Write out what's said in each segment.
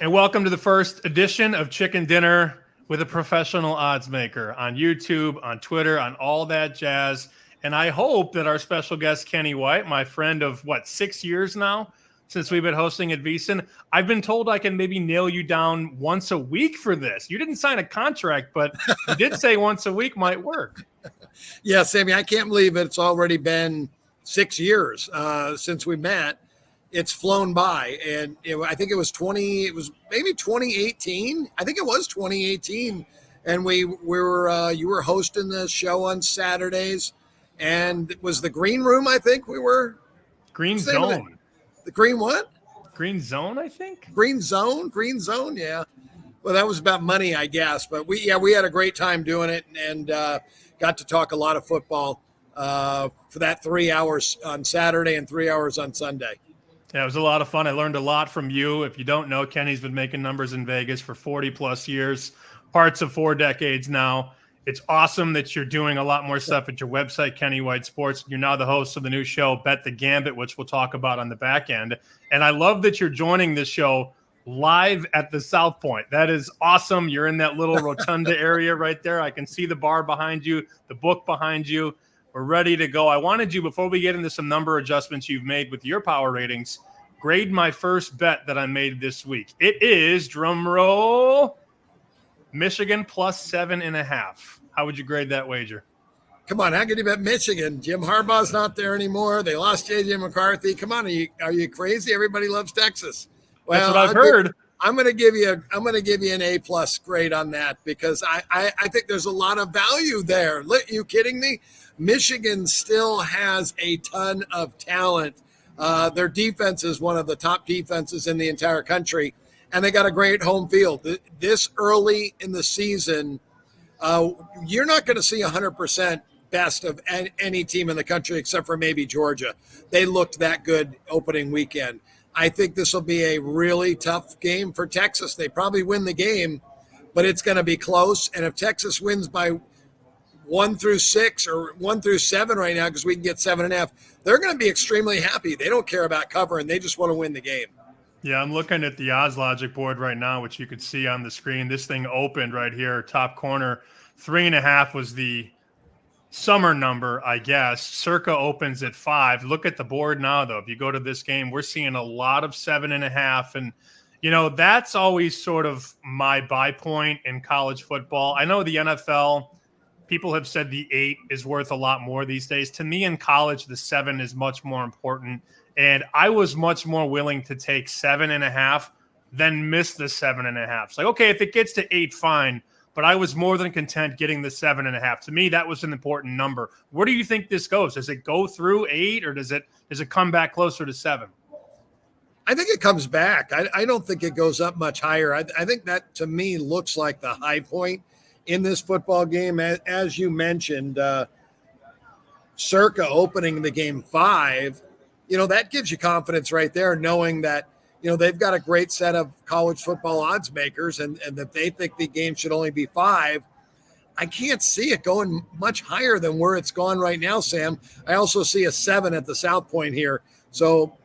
And welcome to the first edition of Chicken Dinner with a professional odds maker on YouTube, on Twitter, on all that jazz. And I hope that our special guest, Kenny White, my friend of 6 years now since we've been hosting at VSiN, I've been told I can maybe nail you down once a week for this. You didn't sign a contract, but you did say once a week might work. Yeah, Sammy, I can't believe it's already been 6 years since we met. It's flown by, and I think it was maybe 2018. I think it was 2018, and you were hosting the show on Saturdays, and it was the Green Room. I think we were Green Zone. The Green what? Green Zone, I think. Green Zone. Yeah. Well, that was about money, I guess, but we had a great time doing it, and got to talk a lot of football for that 3 hours on Saturday and 3 hours on Sunday. Yeah, it was a lot of fun. I learned a lot from you. If you don't know, Kenny's been making numbers in Vegas for 40 plus years, parts of 4 decades now. It's awesome that you're doing a lot more stuff at your website, Kenny White Sports. You're now the host of the new show, Bet the Gambit, which we'll talk about on the back end. And I love that you're joining this show live at the South Point. That is awesome. You're in that little rotunda area right there. I can see the bar behind you, the book behind you. We're ready to go. I wanted you, before we get into some number adjustments you've made with your power ratings, grade my first bet that I made this week. It is, drum roll, Michigan plus 7.5. How would you grade that wager? Come on, how could you bet Michigan? Jim Harbaugh's not there anymore. They lost J.J. McCarthy. Come on, are you crazy? Everybody loves Texas. Well, that's what I've heard. I'm going to give you an A+ grade on that because I think there's a lot of value there. Are you kidding me? Michigan still has a ton of talent. Their defense is one of the top defenses in the entire country, and they got a great home field. This early in the season, you're not going to see 100% best of any team in the country except for maybe Georgia. They looked that good opening weekend. I think this will be a really tough game for Texas. They probably win the game, but it's going to be close. And if Texas wins by 1 through 6 or 1 through 7 right now, because we can get 7.5, they're going to be extremely happy. They don't care about covering. They just want to win the game. Yeah, I'm looking at the odds logic board right now, which you could see on the screen. This thing opened right here, top corner. 3.5 was the summer number, I guess. Circa opens at 5. Look at the board now, though. If you go to this game, we're seeing a lot of 7.5. And, that's always sort of my buy point in college football. I know the NFL, people have said the 8 is worth a lot more these days. To me, in college, the 7 is much more important. And I was much more willing to take 7.5 than miss the 7.5. It's like, okay, if it gets to 8, fine. But I was more than content getting the 7.5. To me, that was an important number. Where do you think this goes? Does it go through 8, or does it come back closer to 7? I think it comes back. I don't think it goes up much higher. I think that, to me, looks like the high point in this football game. As you mentioned, Circa opening the game 5, that gives you confidence right there, knowing that they've got a great set of college football odds makers and that they think the game should only be 5. I can't see it going much higher than where it's gone right now, Sam. I also see a 7 at the South Point here. So,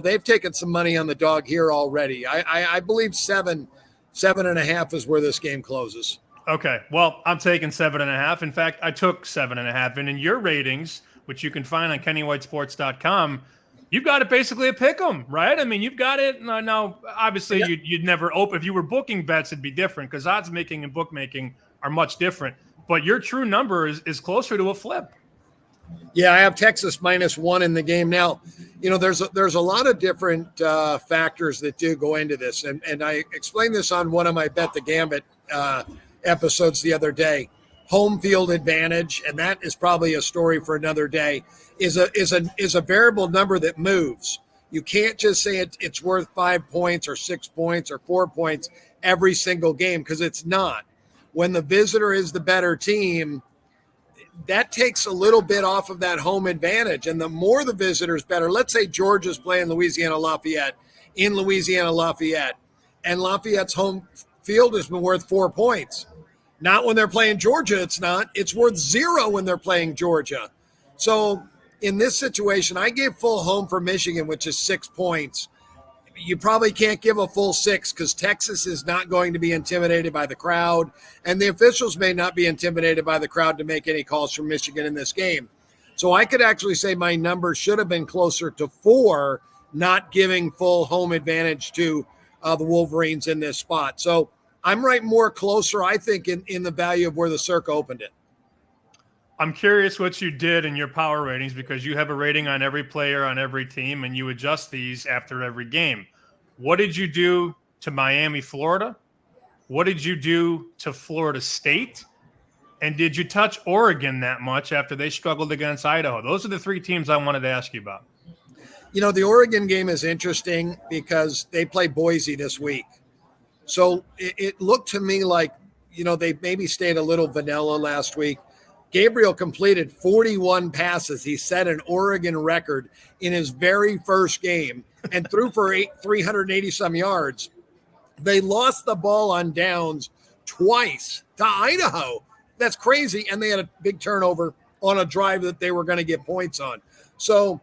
they've taken some money on the dog here already. I believe 7.5 is where this game closes. Okay. Well, I'm taking 7.5. In fact, I took 7.5. And in your ratings, which you can find on KennyWhiteSports.com, you've got it basically a pick 'em, right? I mean, you've got it. Now, obviously, yeah. You'd never open. If you were booking bets, it'd be different because odds making and bookmaking are much different. But your true number is closer to a flip. Yeah, I have Texas -1 in the game. Now, there's a lot of different factors that do go into this. And I explained this on one of my Bet the Gambit episodes the other day. Home field advantage, and that is probably a story for another day, is a variable number that moves. You can't just say it's worth 5 points or 6 points or 4 points every single game, because it's not. When the visitor is the better team, that takes a little bit off of that home advantage. And the more the visitors, better. Let's say Georgia's playing Louisiana Lafayette in Louisiana Lafayette, and Lafayette's home field has been worth 4 points. Not when they're playing Georgia, it's not. It's worth 0 when they're playing Georgia. So in this situation, I gave full home for Michigan, which is 6 points. you probably can't give a full 6 because Texas is not going to be intimidated by the crowd, and the officials may not be intimidated by the crowd to make any calls from Michigan in this game. So I could actually say my number should have been closer to 4, not giving full home advantage to the Wolverines in this spot. So I'm right more closer, I think, in the value of where the Circa opened it. I'm curious what you did in your power ratings because you have a rating on every player on every team, and you adjust these after every game. What did you do to Miami, Florida? What did you do to Florida State? And did you touch Oregon that much after they struggled against Idaho? Those are the 3 teams I wanted to ask you about. The Oregon game is interesting because they play Boise this week. So it looked to me like, they maybe stayed a little vanilla last week. Gabriel completed 41 passes. He set an Oregon record in his very first game and threw for 380-some yards. They lost the ball on downs twice to Idaho. That's crazy. And they had a big turnover on a drive that they were going to get points on. So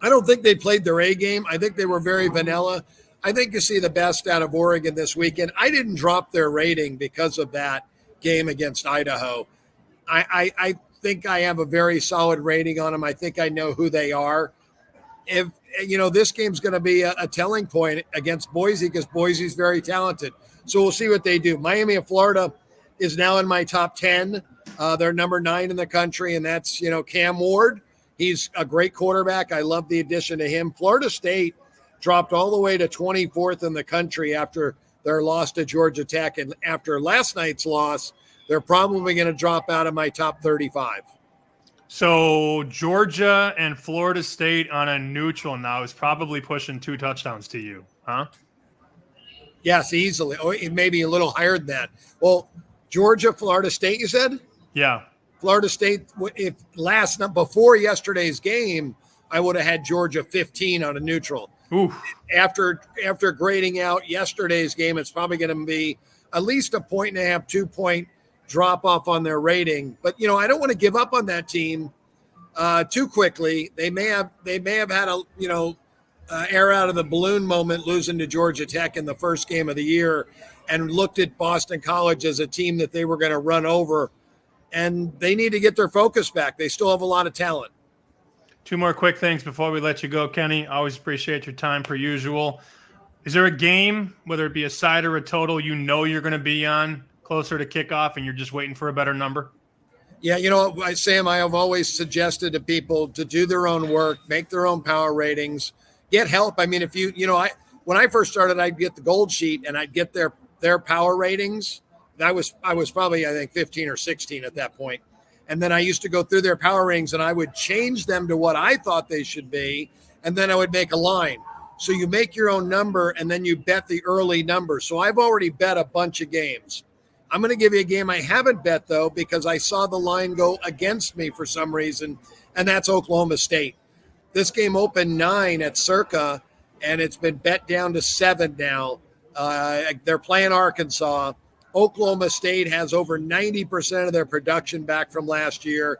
I don't think they played their A game. I think they were very vanilla. I think you see the best out of Oregon this weekend. I didn't drop their rating because of that game against Idaho. I think I have a very solid rating on them. I think I know who they are. If this game's going to be a telling point against Boise because Boise's very talented. So we'll see what they do. Miami of Florida is now in my top 10. They're number 9 in the country, and that's, Cam Ward. He's a great quarterback. I love the addition to him. Florida State dropped all the way to 24th in the country after their loss to Georgia Tech. And after last night's loss, they're probably going to drop out of my top 35. So Georgia and Florida State on a neutral now is probably pushing 2 touchdowns to you, huh? Yes, easily. Or maybe a little higher than that. Well, Georgia, Florida State, you said? Yeah. Florida State, before yesterday's game, I would have had Georgia 15 on a neutral. Oof. After grading out yesterday's game, it's probably going to be at least a 1.5, 2-point drop off on their rating. But I don't want to give up on that team too quickly. They may have had a air out of the balloon moment losing to Georgia Tech in the first game of the year and looked at Boston College as a team that they were going to run over. And they need to get their focus back. They still have a lot of talent. 2 more quick things before we let you go, Kenny. Always appreciate your time per usual. Is there a game, whether it be a side or a total, you're going to be on closer to kickoff and you're just waiting for a better number? Yeah, Sam, I have always suggested to people to do their own work, make their own power ratings, get help. I mean, if when I first started, I'd get the gold sheet and I'd get their power ratings. I was probably, I think, 15 or 16 at that point. And then I used to go through their power ratings and I would change them to what I thought they should be. And then I would make a line. So you make your own number and then you bet the early number. So I've already bet a bunch of games. I'm going to give you a game I haven't bet, though, because I saw the line go against me for some reason, and that's Oklahoma State. This game opened 9 at Circa, and it's been bet down to 7 now. They're playing Arkansas. Oklahoma State has over 90% of their production back from last year.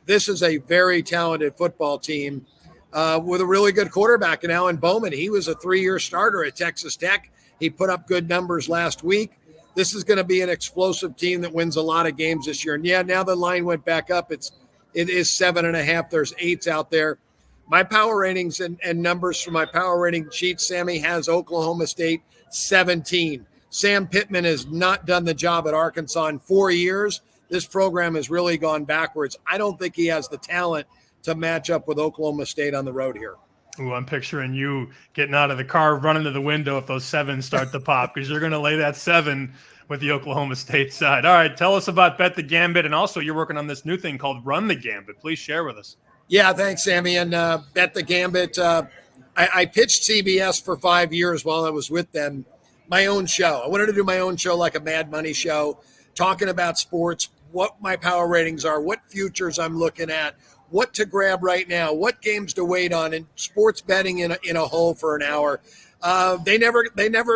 This is a very talented football team with a really good quarterback in Alan Bowman. He was a 3-year starter at Texas Tech. He put up good numbers last week. This is going to be an explosive team that wins a lot of games this year. And yeah, now the line went back up. It is 7.5. There's 8s out there. My power ratings and numbers for my power rating sheet, Sammy, has Oklahoma State 17. Sam Pittman has not done the job at Arkansas in 4 years. This program has really gone backwards. I don't think he has the talent to match up with Oklahoma State on the road here. Ooh, I'm picturing you getting out of the car, running to the window if those 7s start to pop, because you're going to lay that 7 with the Oklahoma State side. All right, tell us about Bet the Gambit, and also you're working on this new thing called Run the Gambit. Please share with us. Yeah, thanks, Sammy. And Bet the Gambit, I pitched CBS for 5 years while I was with them, my own show. I wanted to do my own show, like a Mad Money show, talking about sports, what my power ratings are, what futures I'm looking at, what to grab right now, what games to wait on, and sports betting in a hole for an hour. They never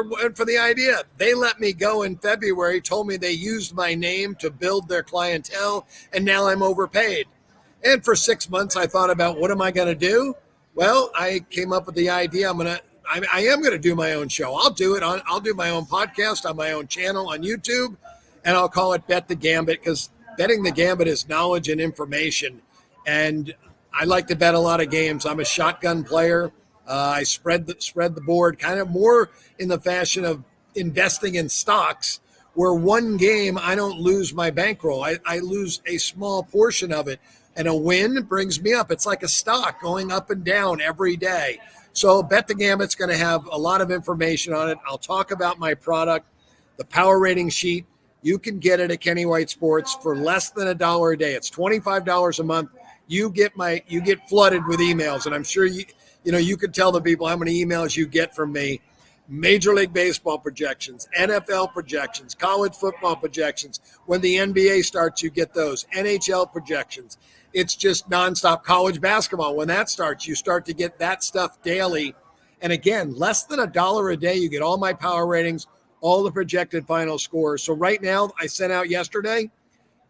went for the idea. They let me go in February, told me they used my name to build their clientele, and now I'm overpaid. And for 6 months, I thought about what am I going to do? Well, I came up with the idea. I'm going to I am going to do my own show. I'll do it I'll do my own podcast on my own channel on YouTube, and I'll call it Bet the Gambit, because betting the Gambit is knowledge and information. And I like to bet a lot of games. I'm a shotgun player. I spread the board kind of more in the fashion of investing in stocks, where one game I don't lose my bankroll. I lose a small portion of it, and a win brings me up. It's like a stock going up and down every day. So Bet the Gambit's going to have a lot of information on it. I'll talk about my product, the power rating sheet. You can get it at Kenny White Sports for less than $1 a day. It's $25 a month. You get flooded with emails, and I'm sure you could tell the people how many emails you get from me. Major League Baseball projections, NFL projections, college football projections. When the NBA starts, you get those. NHL projections. It's just nonstop. College basketball, when that starts, you start to get that stuff daily. And again, less than $1 a day, you get all my power ratings, all the projected final scores. So right now, I sent out yesterday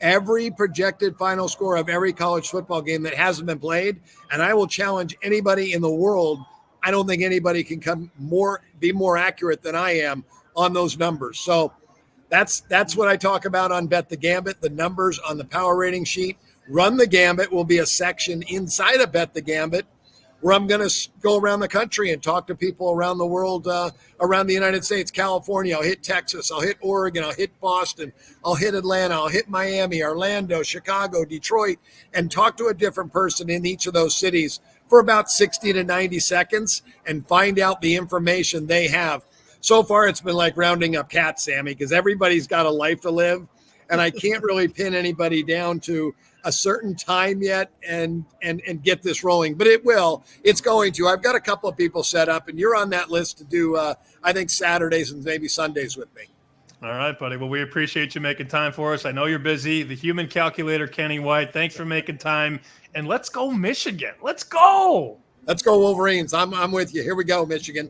every projected final score of every college football game that hasn't been played, and I will challenge anybody in the world. I don't think anybody can be more accurate than I am on those numbers. So that's what I talk about on Bet the Gambit, the numbers on the power rating sheet. Run the Gambit will be a section inside of Bet the Gambit where I'm going to go around the country and talk to people around the world, around the United States, California. I'll hit Texas. I'll hit Oregon. I'll hit Boston. I'll hit Atlanta. I'll hit Miami, Orlando, Chicago, Detroit, and talk to a different person in each of those cities for about 60 to 90 seconds and find out the information they have. So far, it's been like rounding up cats, Sammy, because everybody's got a life to live, and I can't really pin anybody down to a certain time yet and get this rolling, but it will. It's going to. I've got a couple of people set up, and you're on that list to do, I think, Saturdays and maybe Sundays with me. All right, buddy. Well, we appreciate you making time for us. I know you're busy. The human calculator, Kenny White, thanks for making time. And let's go Michigan. Let's go. Let's go Wolverines. I'm with you. Here we go, Michigan.